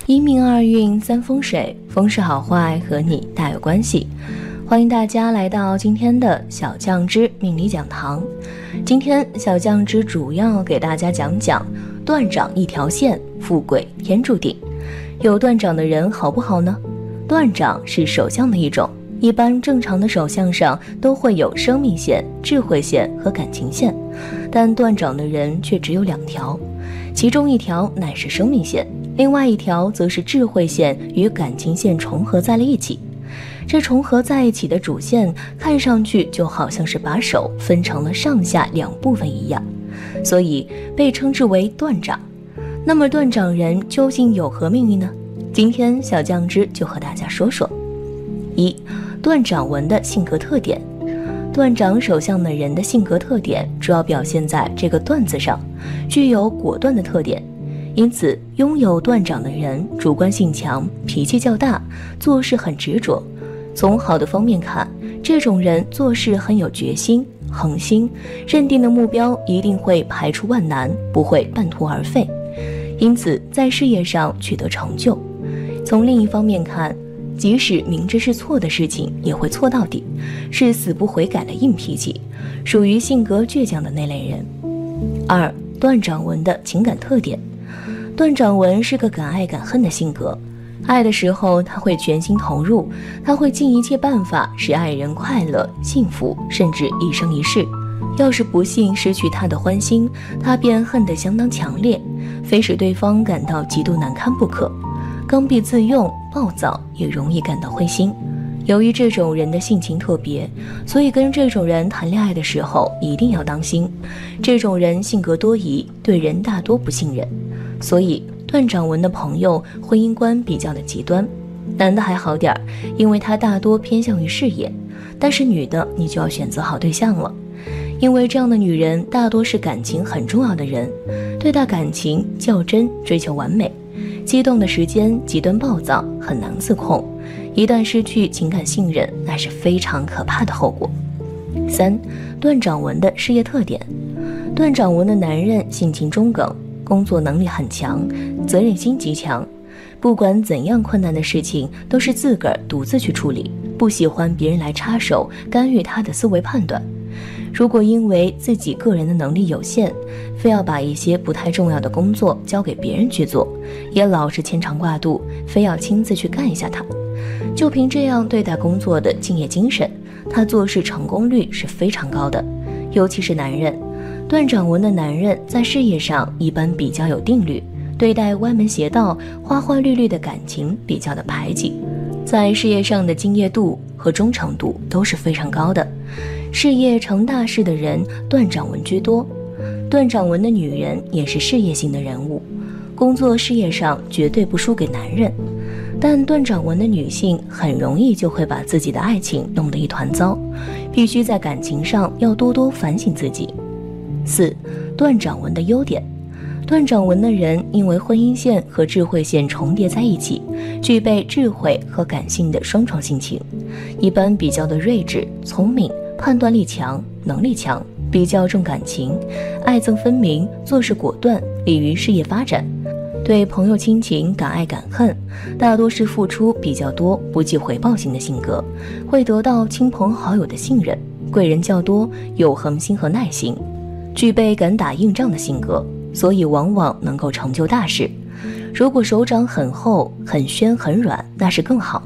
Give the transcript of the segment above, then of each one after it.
一命二运三风水，风水好坏和你大有关系。欢迎大家来到今天的小酱之命理讲堂。今天小酱之主要给大家讲讲断掌一条线，富贵天注定。有断掌的人好不好呢？断掌是手相的一种，一般正常的手相上都会有生命线、智慧线和感情线，但断掌的人却只有2条，其中一条乃是生命线，另外一条则是智慧线与感情线重合在了一起。这重合在一起的主线看上去就好像是把手分成了上下2部分一样，所以被称之为断掌。那么断掌人究竟有何命运呢？今天小酱之就和大家说说。1. 断掌纹的性格特点。断掌手相的人的性格特点主要表现在这个断字上，具有果断的特点，因此拥有断掌的人主观性强，脾气较大，做事很执着。从好的方面看，这种人做事很有决心、恒心，认定的目标一定会排除万难，不会半途而废，因此在事业上取得成就。从另一方面看，即使明知是错的事情也会错到底，是死不悔改的硬脾气，属于性格倔强的那类人。2. 断掌纹的情感特点。断掌纹是个敢爱敢恨的性格，爱的时候他会全心投入，他会尽一切办法使爱人快乐幸福，甚至一生一世。要是不幸失去他的欢心，他便恨得相当强烈，非使对方感到极度难堪不可。刚愎自用、暴躁，也容易感到灰心。由于这种人的性情特别，所以跟这种人谈恋爱的时候一定要当心。这种人性格多疑，对人大多不信任，所以断掌纹的朋友婚姻观比较的极端。男的还好点，因为他大多偏向于事业，但是女的你就要选择好对象了，因为这样的女人大多是感情很重要的人，对待感情较真，追求完美，激动的时间极端暴躁，很难自控，一旦失去情感信任，那是非常可怕的后果。3. 断掌纹的事业特点。断掌纹的男人性情中耿，工作能力很强，责任心极强，不管怎样困难的事情都是自个儿独自去处理，不喜欢别人来插手干预他的思维判断。如果因为自己个人的能力有限，非要把一些不太重要的工作交给别人去做，也老是牵肠挂肚，非要亲自去干一下它。就凭这样对待工作的敬业精神，他做事成功率是非常高的。尤其是男人，断掌纹的男人在事业上一般比较有定律，对待歪门邪道、花花绿绿的感情比较的排挤，在事业上的敬业度和忠诚度都是非常高的。事业成大事的人断掌纹居多，断掌纹的女人也是事业型的人物，工作事业上绝对不输给男人。但断掌纹的女性很容易就会把自己的爱情弄得一团糟，必须在感情上要多多反省自己。4. 断掌纹的优点。断掌纹的人因为婚姻线和智慧线重叠在一起，具备智慧和感性的双重性情，一般比较的睿智、聪明，判断力强，能力强，比较重感情，爱憎分明，做事果断，利于事业发展。对朋友亲情敢爱敢恨，大多是付出比较多，不计回报型的性格，会得到亲朋好友的信任，贵人较多，有恒心和耐心，具备敢打硬仗的性格，所以往往能够成就大事。如果手掌很厚、很宣、很软，那是更好。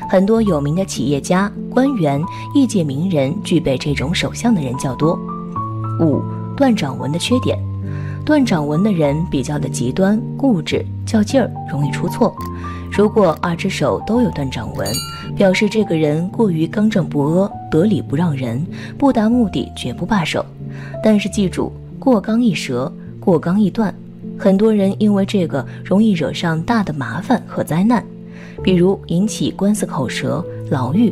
很多有名的企业家、官员、业界名人具备这种手相的人较多。5. 断掌纹的缺点。断掌纹的人比较的极端、固执、较劲儿，容易出错。如果2只手都有断掌纹，表示这个人过于刚正不阿，得理不让人，不达目的绝不罢手。但是记住，过刚易折，过刚易断，很多人因为这个容易惹上大的麻烦和灾难，比如引起官司口舌、牢狱。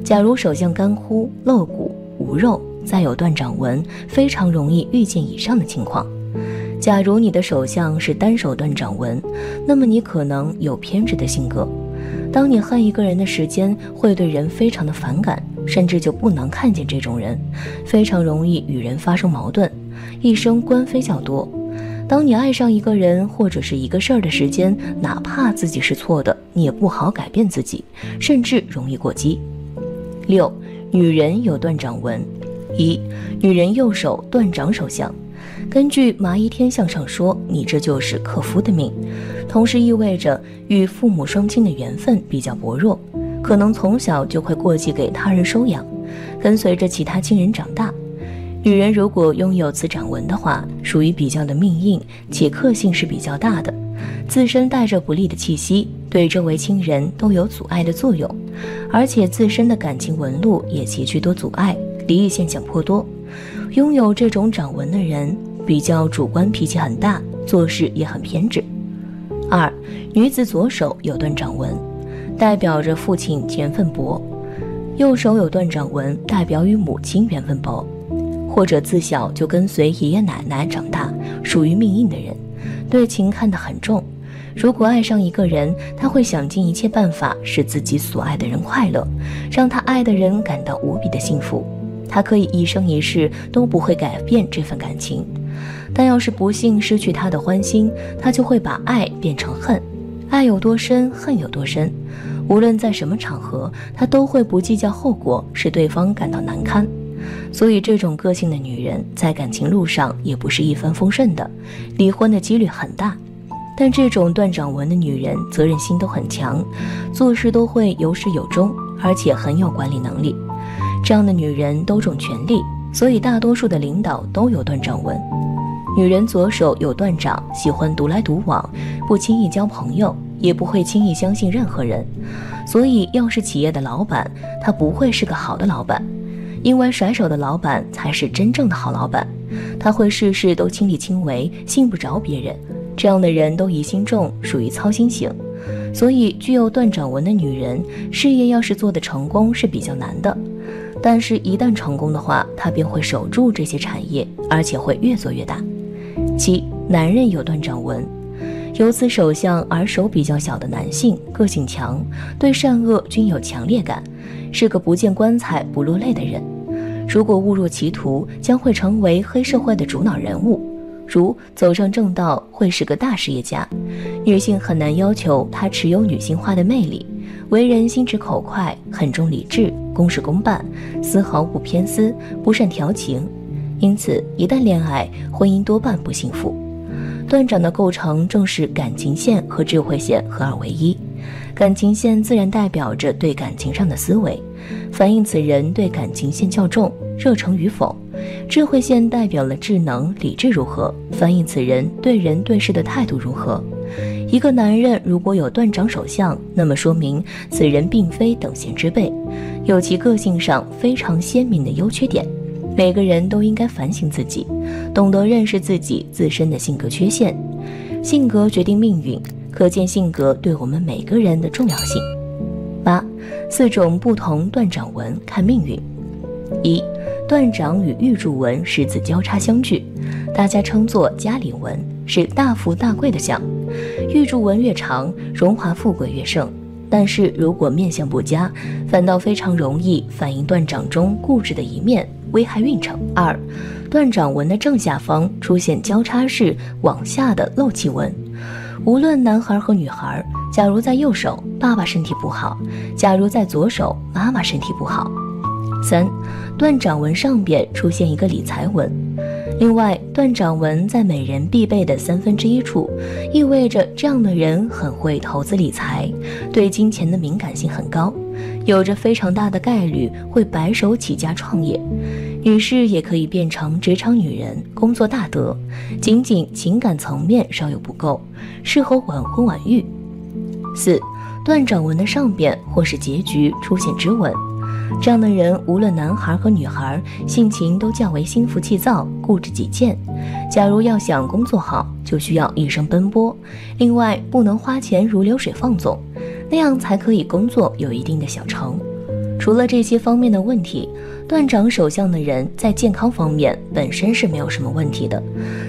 假如手相干枯、露骨、无肉，再有断掌纹，非常容易遇见以上的情况。假如你的手相是单手断掌纹，那么你可能有偏执的性格。当你恨一个人的时间，会对人非常的反感，甚至就不能看见这种人，非常容易与人发生矛盾，一生官非较多。当你爱上一个人或者是一个事儿的时间，哪怕自己是错的，你也不好改变自己，甚至容易过激。6. 女人有断掌纹。1. 女人右手断掌手相。根据麻衣天相上说，你这就是克夫的命，同时意味着与父母双亲的缘分比较薄弱，可能从小就会过继给他人收养，跟随着其他亲人长大。女人如果拥有此掌纹的话，属于比较的命硬，且克性是比较大的，自身带着不利的气息，对周围亲人都有阻碍的作用，而且自身的感情纹路也极具多阻碍，离异现象颇多。拥有这种掌纹的人比较主观，脾气很大，做事也很偏执。2. 女子左手有断掌纹，代表着父亲缘分薄；右手有断掌纹，代表与母亲缘分薄，或者自小就跟随爷爷奶奶长大，属于命硬的人，对情看得很重。如果爱上一个人，他会想尽一切办法使自己所爱的人快乐，让他爱的人感到无比的幸福。他可以一生一世都不会改变这份感情，但要是不幸失去他的欢心，他就会把爱变成恨。爱有多深，恨有多深，无论在什么场合，他都会不计较后果，使对方感到难堪。所以这种个性的女人在感情路上也不是一帆风顺的，离婚的几率很大。但这种断掌纹的女人责任心都很强，做事都会有始有终，而且很有管理能力。这样的女人都重权力，所以大多数的领导都有断掌纹。女人左手有断掌，喜欢独来独往，不轻易交朋友，也不会轻易相信任何人。所以要是企业的老板，他不会是个好的老板，因为甩手的老板才是真正的好老板。他会事事都亲力亲为，信不着别人，这样的人都疑心重，属于操心型。所以具有断掌纹的女人，事业要是做得成功是比较难的，但是一旦成功的话，她便会守住这些产业，而且会越做越大。7. 男人有断掌纹。有此手相而手比较小的男性，个性强，对善恶均有强烈感，是个不见棺材不落泪的人。如果误入歧途，将会成为黑社会的主脑人物，如走上正道会是个大事业家。女性很难要求他持有女性化的魅力，为人心直口快，很重理智，公事公办，丝毫不偏私，不善调情，因此一旦恋爱，婚姻多半不幸福。断掌的构成正是感情线和智慧线合二为一，感情线自然代表着对感情上的思维，反映此人对感情线较重，热诚与否；智慧线代表了智能理智如何，反映此人对人对事的态度如何。一个男人如果有断掌手相，那么说明此人并非等闲之辈，有其个性上非常鲜明的优缺点。每个人都应该反省自己，懂得认识自己自身的性格缺陷。性格决定命运，可见性格对我们每个人的重要性。8. 4种不同断掌纹看命运。1. 断掌与玉柱纹十字交叉相聚，大家称作家里纹，是大富大贵的相。玉柱纹越长，荣华富贵越盛，但是如果面相不佳，反倒非常容易反映断掌中固执的一面，危害运程。2. 断掌纹的正下方出现交叉式往下的漏气纹，无论男孩和女孩，假如在右手，爸爸身体不好；假如在左手，妈妈身体不好。3. 断掌纹上边出现一个理财纹。另外，断掌纹在每人必备的1/3处，意味着这样的人很会投资理财，对金钱的敏感性很高，有着非常大的概率会白手起家创业。女士也可以变成职场女人，工作大得，仅仅情感层面稍有不够，适合晚婚晚育。4. 断掌纹的上边或是结局出现指纹，这样的人无论男孩和女孩，性情都较为心浮气躁，固执己见。假如要想工作好，就需要一生奔波，另外不能花钱如流水放纵，那样才可以工作有一定的小成。除了这些方面的问题，断掌手相的人在健康方面本身是没有什么问题的，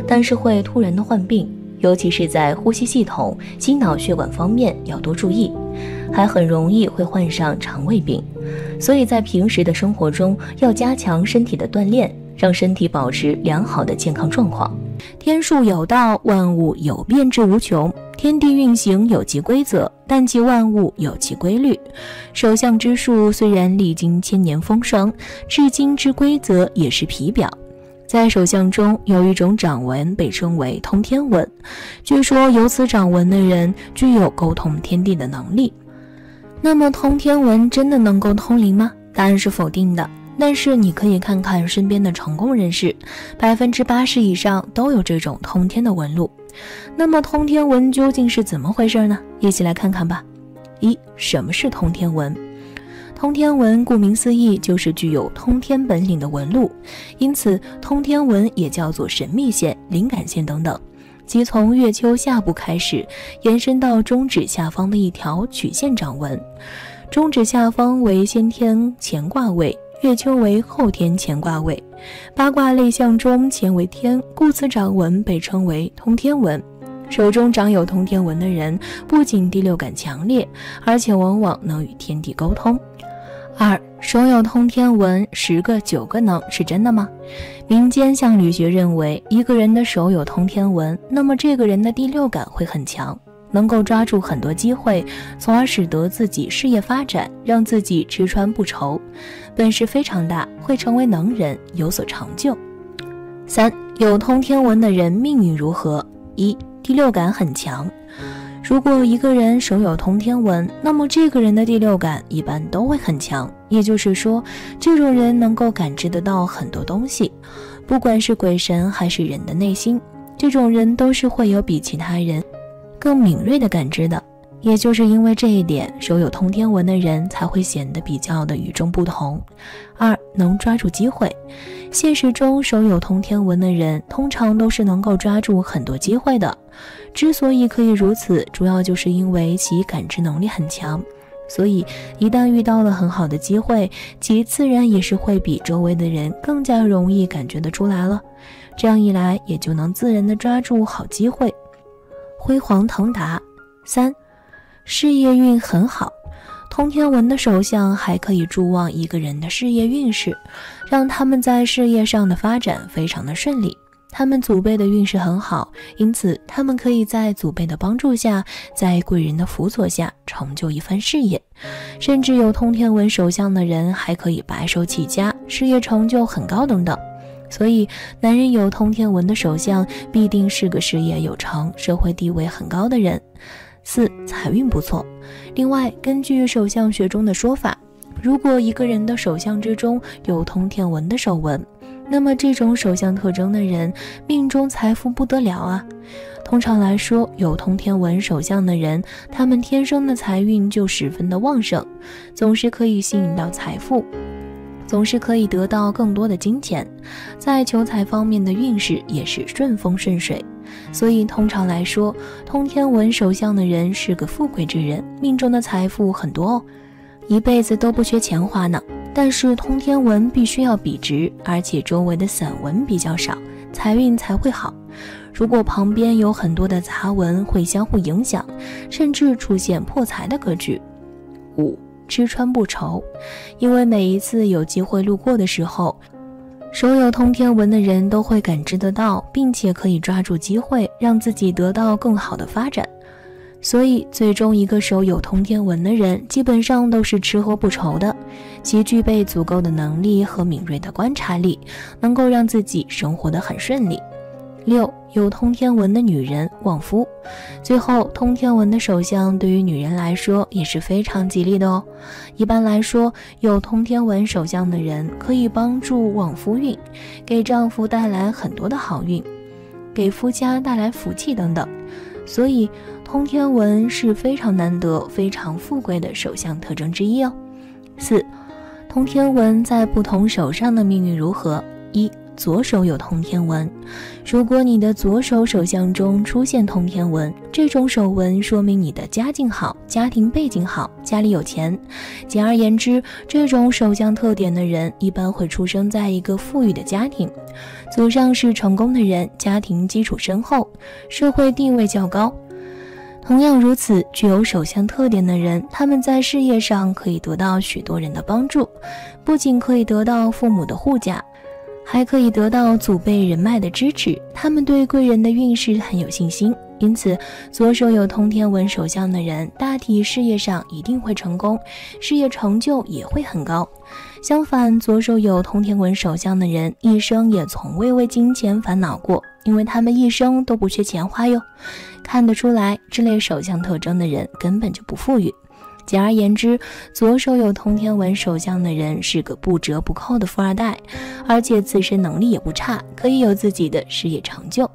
但是会突然的患病，尤其是在呼吸系统、心脑血管方面要多注意，还很容易会患上肠胃病。所以在平时的生活中要加强身体的锻炼，让身体保持良好的健康状况。天数有道，万物有变之无穷。天地运行有其规则，但其万物有其规律。手相之术虽然历经千年风霜，至今之规则也是皮表。在手相中有一种掌纹被称为通天纹，据说有此掌纹的人具有沟通天地的能力。那么通天纹真的能够通灵吗？答案是否定的。但是你可以看看身边的成功人士，80%以上都有这种通天的纹路。那么通天纹究竟是怎么回事呢？一起来看看吧。什么是通天纹？通天纹顾名思义就是具有通天本领的纹路，因此通天纹也叫做神秘线、灵感线等等，即从月丘下部开始延伸到中指下方的一条曲线掌纹。中指下方为先天乾卦位，月丘为后天乾卦位，八卦类象中乾为天，故此掌纹被称为通天纹。手中长有通天纹的人不仅第六感强烈，而且往往能与天地沟通。手有通天纹10个9个能，是真的吗？民间相理学认为，一个人的手有通天纹，那么这个人的第六感会很强，能够抓住很多机会，从而使得自己事业发展，让自己吃穿不愁，本事非常大，会成为能人，有所成就。有通天纹的人命运如何？第六感很强。如果一个人手有通天纹，那么这个人的第六感一般都会很强，也就是说，这种人能够感知得到很多东西，不管是鬼神还是人的内心，这种人都是会有比其他人更敏锐的感知的。也就是因为这一点，手有通天纹的人才会显得比较的与众不同。能抓住机会。现实中手有通天纹的人通常都是能够抓住很多机会的，之所以可以如此，主要就是因为其感知能力很强，所以一旦遇到了很好的机会，其自然也是会比周围的人更加容易感觉得出来了，这样一来也就能自然地抓住好机会，辉煌腾达。事业运很好。通天纹的手相还可以助旺一个人的事业运势，让他们在事业上的发展非常的顺利。他们祖辈的运势很好，因此他们可以在祖辈的帮助下，在贵人的辅佐下成就一番事业。甚至有通天纹手相的人还可以白手起家，事业成就很高等等。所以男人有通天纹的手相必定是个事业有成、社会地位很高的人。财运不错。另外，根据手相学中的说法，如果一个人的手相之中有通天纹的手纹，那么这种手相特征的人命中财富不得了啊。通常来说，有通天纹手相的人，他们天生的财运就十分的旺盛，总是可以吸引到财富，总是可以得到更多的金钱，在求财方面的运势也是顺风顺水。所以通常来说，通天纹手相的人是个富贵之人，命中的财富很多哦，一辈子都不缺钱花呢。但是通天纹必须要笔直，而且周围的散纹比较少，财运才会好。如果旁边有很多的杂纹，会相互影响，甚至出现破财的格局。吃穿不愁。因为每一次有机会路过的时候，手有通天纹的人都会感知得到，并且可以抓住机会，让自己得到更好的发展。所以最终一个手有通天纹的人基本上都是吃喝不愁的，其具备足够的能力和敏锐的观察力，能够让自己生活得很顺利。有通天纹的女人旺夫。最后，通天纹的手相对于女人来说也是非常吉利的哦。一般来说，有通天纹手相的人可以帮助旺夫运，给丈夫带来很多的好运，给夫家带来福气等等。所以通天纹是非常难得、非常富贵的手相特征之一哦。通天纹在不同手上的命运如何？左手有通天纹。如果你的左手手相中出现通天纹，这种手纹说明你的家境好，家庭背景好，家里有钱。简而言之，这种手相特点的人一般会出生在一个富裕的家庭，祖上是成功的人，家庭基础深厚，社会地位较高。同样如此，具有手相特点的人，他们在事业上可以得到许多人的帮助，不仅可以得到父母的护驾，还可以得到祖辈人脉的支持，他们对贵人的运势很有信心，因此左手有通天文手相的人，大体事业上一定会成功，事业成就也会很高。相反，左手有通天文手相的人，一生也从未为金钱烦恼过，因为他们一生都不缺钱花哟。看得出来，这类手相特征的人根本就不富裕。简而言之，左手有通天文手相的人是个不折不扣的富二代，而且自身能力也不差，可以有自己的事业成就。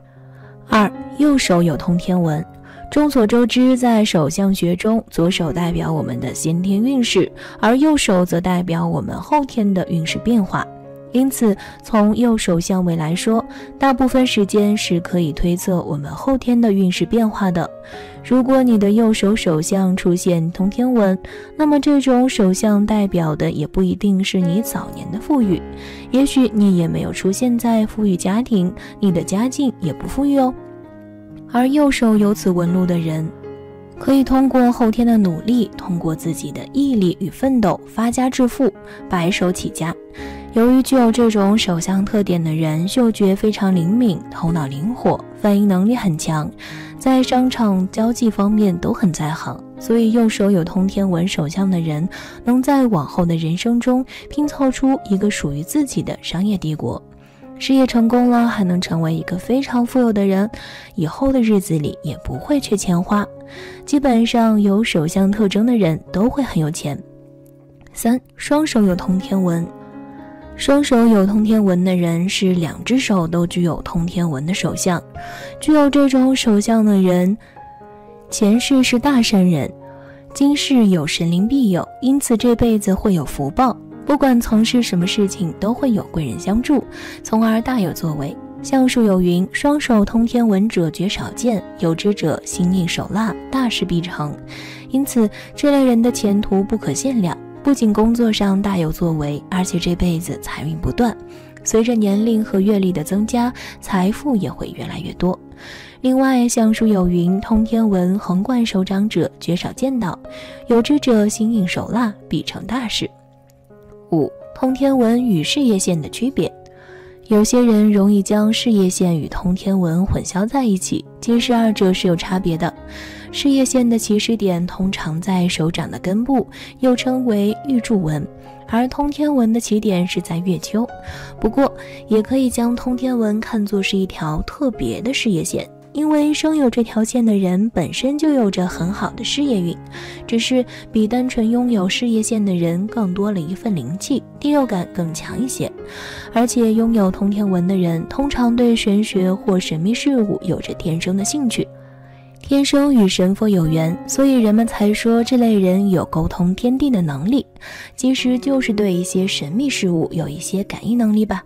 2. 右手有通天文。众所周知，在手相学中，左手代表我们的先天运势，而右手则代表我们后天的运势变化。因此，从右手相位来说，大部分时间是可以推测我们后天的运势变化的。如果你的右手手相出现通天文，那么这种手相代表的也不一定是你早年的富裕，也许你也没有出现在富裕家庭，你的家境也不富裕哦。而右手有此纹路的人，可以通过后天的努力，通过自己的毅力与奋斗发家致富，白手起家。由于具有这种手相特点的人，嗅觉非常灵敏，头脑灵活，反应能力很强，在商场交际方面都很在行，所以右手有通天文手相的人，能在往后的人生中拼凑出一个属于自己的商业帝国。事业成功了，还能成为一个非常富有的人，以后的日子里也不会缺钱花。基本上有手相特征的人都会很有钱。3. 双手有通天文。双手有通天文的人是两只手都具有通天文的手相，具有这种手相的人，前世是大善人，今世有神灵庇佑，因此这辈子会有福报。不管从事什么事情，都会有贵人相助，从而大有作为。相术有云，双手通天文者绝少见，有之者心硬手辣，大事必成。因此这类人的前途不可限量，不仅工作上大有作为，而且这辈子财运不断，随着年龄和阅历的增加，财富也会越来越多。另外，相术有云，通天文横贯手掌者绝少见到，有之者心硬手辣，必成大事。5. 通天文与事业线的区别。有些人容易将事业线与通天文混淆在一起，其实二者是有差别的。事业线的起始点通常在手掌的根部，又称为玉柱纹，而通天文的起点是在月丘。不过，也可以将通天文看作是一条特别的事业线，因为生有这条线的人本身就有着很好的事业运，只是比单纯拥有事业线的人更多了一份灵气，第六感更强一些。而且拥有通天文的人通常对玄学或神秘事物有着天生的兴趣，天生与神佛有缘，所以人们才说这类人有沟通天地的能力，其实就是对一些神秘事物有一些感应能力吧。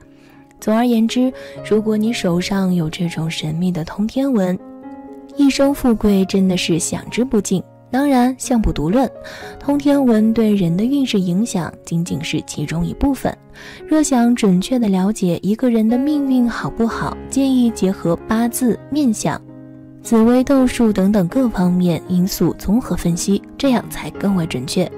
总而言之，如果你手上有这种神秘的通天文，一生富贵真的是想之不尽。当然，相不独论，通天文对人的运势影响仅仅是其中一部分。若想准确地了解一个人的命运好不好，建议结合八字、面相、紫微斗数等等各方面因素综合分析，这样才更为准确。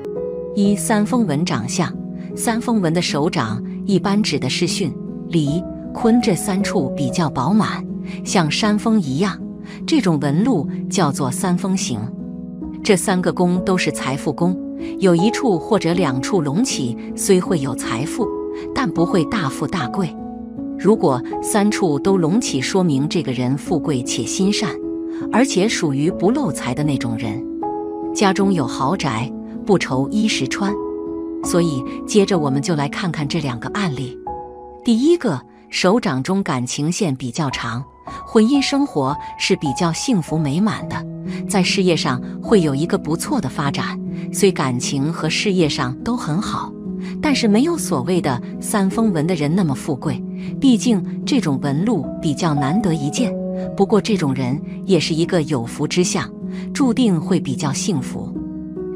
三风纹长相。三风纹的手掌一般指的是巽、离、坤这三处比较饱满，像山峰一样，这种纹路叫做三风形。这三个宫都是财富宫，有一处或者两处隆起，虽会有财富，但不会大富大贵。如果三处都隆起，说明这个人富贵且心善，而且属于不漏财的那种人，家中有豪宅，不愁衣食穿。所以接着我们就来看看这两个案例。第一个，手掌中感情线比较长，婚姻生活是比较幸福美满的，在事业上会有一个不错的发展，虽感情和事业上都很好，但是没有所谓的三风纹的人那么富贵，毕竟这种纹路比较难得一见。不过这种人也是一个有福之相，注定会比较幸福。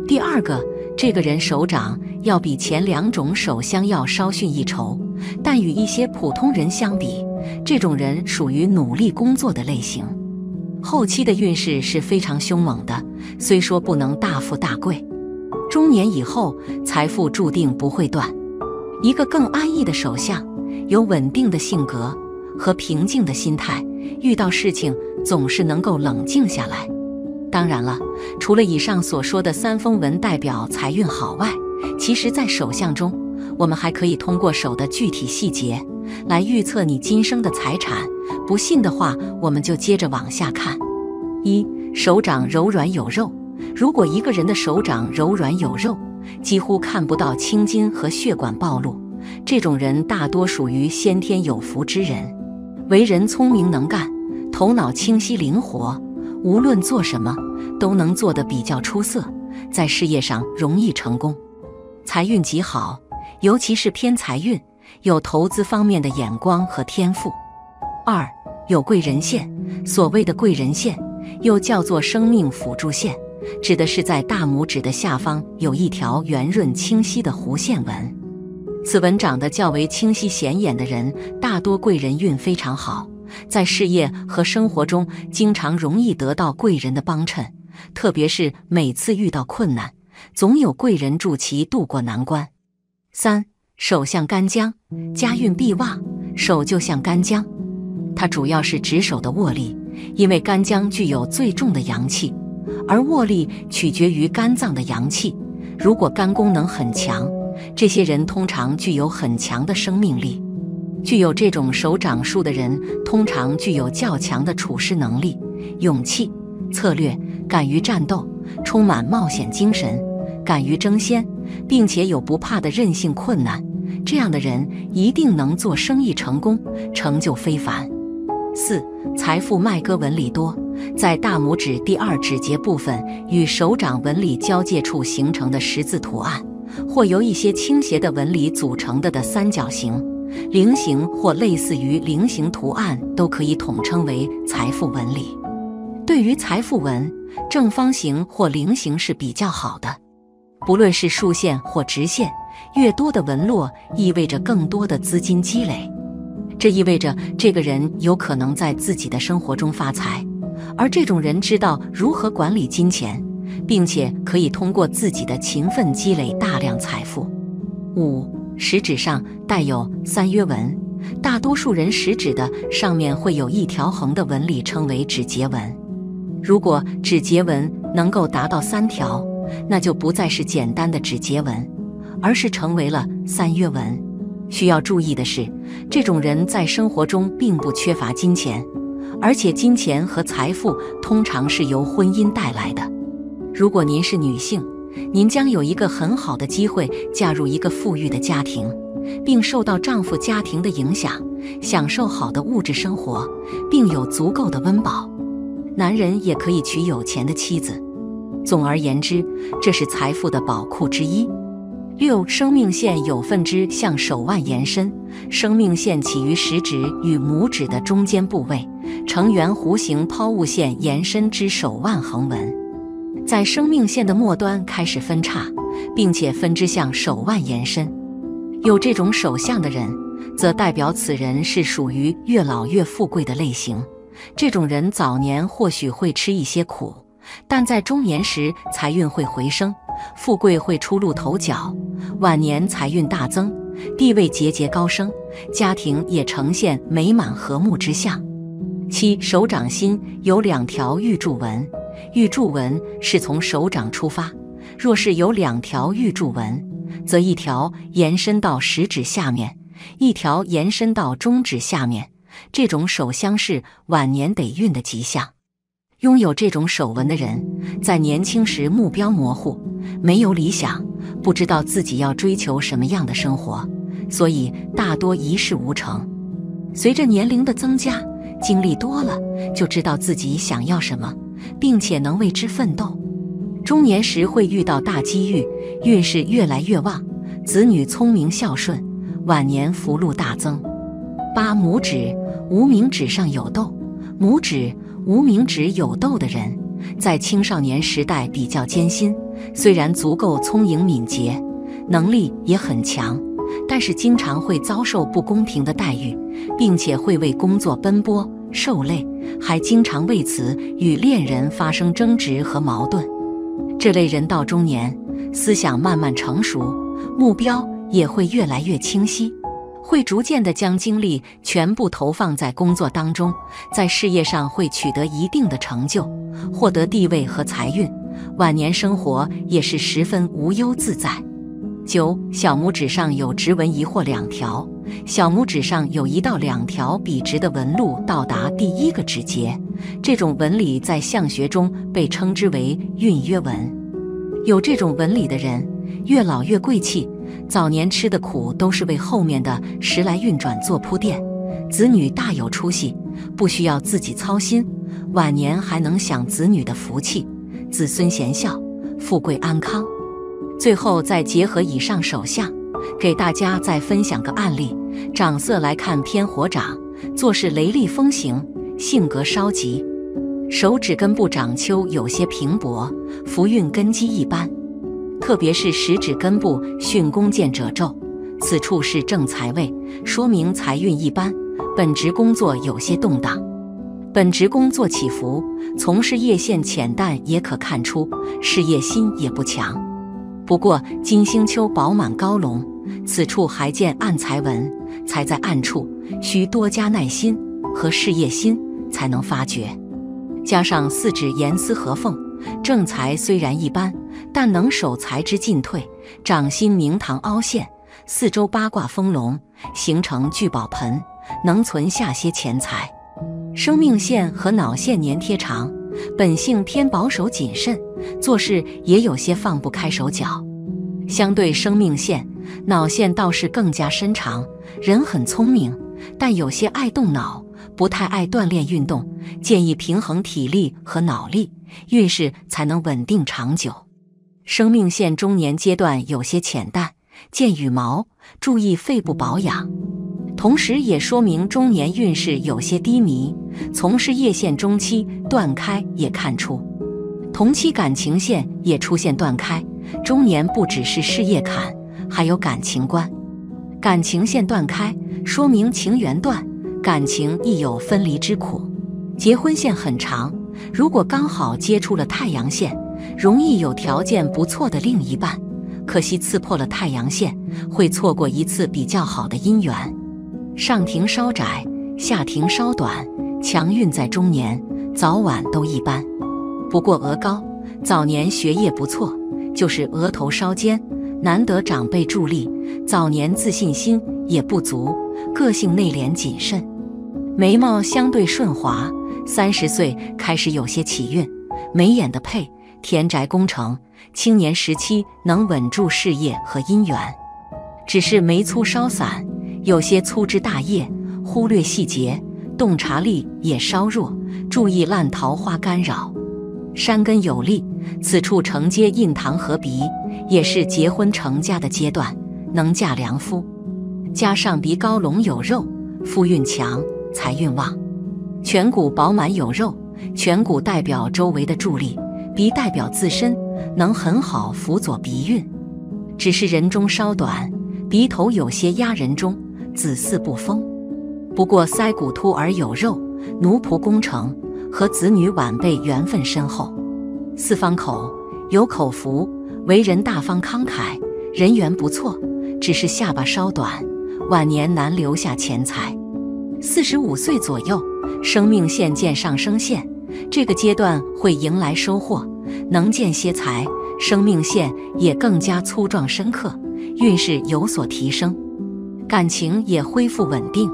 第二个，这个人手掌要比前两种手相要稍逊一筹，但与一些普通人相比，这种人属于努力工作的类型，后期的运势是非常凶猛的，虽说不能大富大贵，中年以后财富注定不会断。一个更安逸的手相，有稳定的性格和平静的心态，遇到事情总是能够冷静下来。当然了，除了以上所说的三风纹代表财运好外，其实在手相中，我们还可以通过手的具体细节来预测你今生的财产。不信的话，我们就接着往下看。一、手掌柔软有肉。如果一个人的手掌柔软有肉，几乎看不到青筋和血管暴露，这种人大多属于先天有福之人，为人聪明能干，头脑清晰灵活，无论做什么都能做得比较出色，在事业上容易成功，财运极好，尤其是偏财运，有投资方面的眼光和天赋。二、有贵人线。所谓的贵人线又叫做生命辅助线，指的是在大拇指的下方有一条圆润清晰的弧线纹。此纹长得较为清晰显眼的人，大多贵人运非常好，在事业和生活中经常容易得到贵人的帮衬，特别是每次遇到困难，总有贵人助其渡过难关。三、手像干姜。家运必旺，手就像干姜，它主要是指手的握力，因为干姜具有最重的阳气，而握力取决于肝脏的阳气。如果肝功能很强，这些人通常具有很强的生命力。具有这种手掌数的人，通常具有较强的处事能力、勇气、策略，敢于战斗，充满冒险精神，敢于争先，并且有不怕的韧性困难。这样的人一定能做生意成功，成就非凡。四、财富麦割纹理多。在大拇指第二指节部分与手掌纹理交界处形成的十字图案，或由一些倾斜的纹理组成的三角形、菱形或类似于菱形图案，都可以统称为财富纹理。对于财富纹，正方形或菱形是比较好的。不论是竖线或直线，越多的纹络意味着更多的资金积累，这意味着这个人有可能在自己的生活中发财，而这种人知道如何管理金钱，并且可以通过自己的勤奋积累大量财富。五、食指上带有三约纹。大多数人食指的上面会有一条横的纹理，称为指节纹。如果指节纹能够达到3条，那就不再是简单的指节纹，而是成为了三约纹。需要注意的是，这种人在生活中并不缺乏金钱，而且金钱和财富通常是由婚姻带来的。如果您是女性，您将有一个很好的机会嫁入一个富裕的家庭，并受到丈夫家庭的影响，享受好的物质生活，并有足够的温饱。男人也可以娶有钱的妻子。总而言之，这是财富的宝库之一。六、生命线有分支向手腕延伸，生命线起于食指与拇指的中间部位，呈圆弧形抛物线延伸至手腕横纹，在生命线的末端开始分叉，并且分支向手腕延伸。有这种手相的人，则代表此人是属于越老越富贵的类型。这种人早年或许会吃一些苦，但在中年时财运会回升，富贵会初露头角，晚年财运大增，地位节节高升，家庭也呈现美满和睦之象。七、手掌心有2条玉柱纹。玉柱纹是从手掌出发，若是有2条玉柱纹，则一条延伸到食指下面，一条延伸到中指下面，这种手相是晚年得运的吉象。拥有这种手纹的人，在年轻时目标模糊，没有理想，不知道自己要追求什么样的生活，所以大多一事无成。随着年龄的增加，经历多了，就知道自己想要什么，并且能为之奋斗。中年时会遇到大机遇，运势越来越旺，子女聪明孝顺，晚年福禄大增。八、拇指、无名指上有痘。拇指、无名指有痘的人，在青少年时代比较艰辛，虽然足够聪颖敏捷，能力也很强，但是经常会遭受不公平的待遇，并且会为工作奔波受累，还经常为此与恋人发生争执和矛盾。这类人到中年，思想慢慢成熟，目标也会越来越清晰，会逐渐地将精力全部投放在工作当中，在事业上会取得一定的成就，获得地位和财运，晚年生活也是十分无忧自在。9. 小拇指上有直纹1或2条，小拇指上有1到2条笔直的纹路到达第1个指节，这种纹理在相学中被称之为运约纹。有这种纹理的人，越老越贵气，早年吃的苦都是为后面的时来运转做铺垫，子女大有出息，不需要自己操心，晚年还能享子女的福气，子孙贤孝，富贵安康。最后再结合以上手相，给大家再分享个案例。长色来看偏火长，做事雷厉风行，性格稍急，手指根部长丘有些平薄，福运根基一般，特别是食指根部巽宫见褶皱，此处是正财位，说明财运一般，本职工作有些动荡。本职工作起伏，从事业线浅淡也可看出，事业心也不强。不过金星丘饱满高隆，此处还见暗财纹，财在暗处，需多加耐心和事业心才能发掘。加上4指严丝合缝，正财虽然一般，但能守财之进退，掌心明堂凹陷，四周八卦丰隆，形成聚宝盆，能存下些钱财。生命线和脑线粘贴长，本性偏保守谨慎，做事也有些放不开手脚。相对生命线，脑线倒是更加深长，人很聪明，但有些爱动脑，不太爱锻炼运动，建议平衡体力和脑力，运势才能稳定长久。生命线中年阶段有些浅淡，见羽毛，注意肺部保养。同时也说明中年运势有些低迷，从事业线中期断开也看出。同期感情线也出现断开，中年不只是事业坎，还有感情观。感情线断开，说明情缘断，感情亦有分离之苦。结婚线很长，如果刚好接触了太阳线，容易有条件不错的另一半，可惜刺破了太阳线，会错过一次比较好的姻缘。上庭稍窄，下庭稍短，强运在中年，早晚都一般。不过额高，早年学业不错，就是额头稍尖，难得长辈助力，早年自信心也不足，个性内敛谨慎。眉毛相对顺滑，30岁开始有些起运，眉眼的配，田宅工程，青年时期能稳住事业和姻缘。只是眉粗稍散，有些粗枝大叶，忽略细节，洞察力也稍弱，注意烂桃花干扰。山根有力，此处承接印堂合鼻，也是结婚成家的阶段，能嫁良夫。加上鼻高隆有肉，富运强，财运旺。颧骨饱满有肉，颧骨代表周围的助力，鼻代表自身，能很好辅佐鼻运。只是人中稍短，鼻头有些压人中，子嗣不丰。不过腮骨凸而有肉，奴仆功成，和子女晚辈缘分深厚。四方口有口福，为人大方慷慨，人缘不错，只是下巴稍短，晚年难留下钱财。45岁左右，生命线见上升线，这个阶段会迎来收获，能见些财，生命线也更加粗壮深刻，运势有所提升，感情也恢复稳定。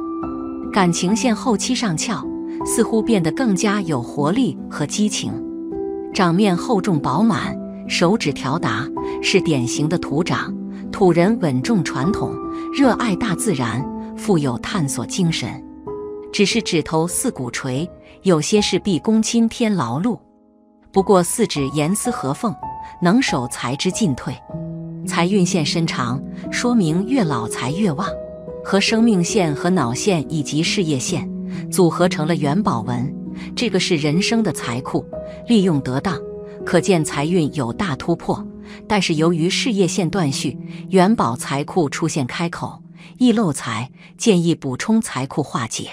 感情线后期上翘，似乎变得更加有活力和激情。掌面厚重饱满，手指条达，是典型的土长，土人稳重传统，热爱大自然，富有探索精神。只是指头似鼓槌，有些是毕恭亲偏劳碌。不过四指严丝合缝，能守财之进退。财运线深长，说明越老财越旺，和生命线和脑线以及事业线组合成了元宝纹，这个是人生的财库，利用得当，可见财运有大突破。但是由于事业线断续，元宝财库出现开口，易漏财，建议补充财库化解。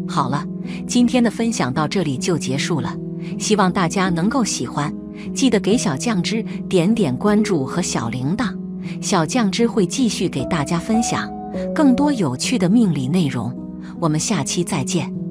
好了，今天的分享到这里就结束了，希望大家能够喜欢，记得给小酱汁点点关注和小铃铛，小酱汁会继续给大家分享更多有趣的命理内容，我们下期再见。